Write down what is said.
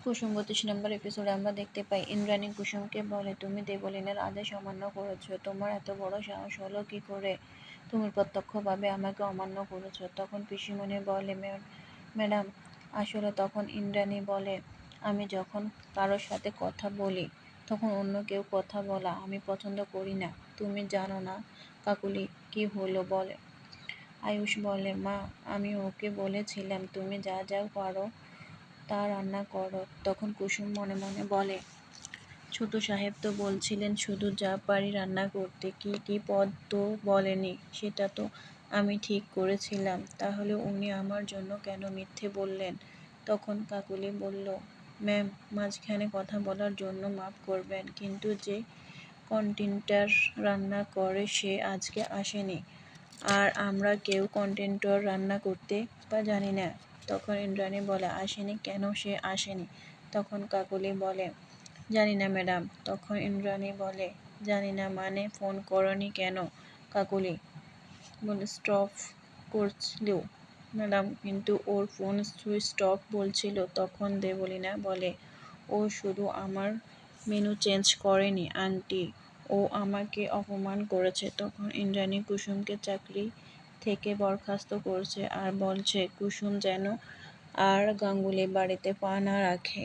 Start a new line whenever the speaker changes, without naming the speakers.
কুসুম ৩২ নম্বর এপিসোডে আমরা দেখতে পাই ইন্দ্রাণী কুসুমকে বলে, তুমি দেবলীনের আদেশ অমান্য করেছো। তোমার এত বড় সাহস হলো কি করে? তুমি প্রত্যক্ষভাবে আমাকে অমান্য করেছো। তখন পিসিমণি বলে, ম্যাডাম আসলে তখন ইন্দ্রাণী বলে, আমি যখন কারোর সাথে কথা বলি তখন অন্য কেউ কথা বলা আমি পছন্দ করি না। তুমি জানো না কাকুলি কি হলো বলে। আয়ুষ বলে, মা আমি ওকে বলেছিলাম তুমি যা যা পারো তা রান্না করো। তখন কুসুম মনে মনে বলে, ছোট সাহেব তো বলছিলেন শুধু যা পারি রান্না করতে, কি কি পদ তো বলেনি। সেটা তো আমি ঠিক করেছিলাম, তাহলে উনি আমার জন্য কেন মিথ্যে বললেন? তখন কাকুলি বলল, ম্যাম মাঝখানে কথা বলার জন্য মাফ করবেন, কিন্তু যে কন্টিনেন্টাল রান্না করে সে আজকে আসেনি, আর আমরা কেউ কন্টিনেন্টাল রান্না করতে জানি না। তখন ইন্দ্রাণী বলে, আসেনি কেন? সে আসেনি। তখন কাকুলি বলে, জানি না ম্যাডাম। তখন ইন্দ্রাণী বলে, জানি না মানে ফোন করনি কেন? কাকুলি বলে, স্টপ করছিল ম্যাডাম, কিন্তু ওর ফোন সুইচ অফ বলছিল। তখন দেবলীনা বলে, ও শুধু আমার মেনু চেঞ্জ করেনি আন্টি, ও আমাকে অপমান করেছে। তখন ইন্দ্রাণী কুসুমকে চাকরি থেকে বরখাস্ত করছে আর বলছে কুসুম যেন আর গাঙ্গুলি বাড়িতে পা না রাখে।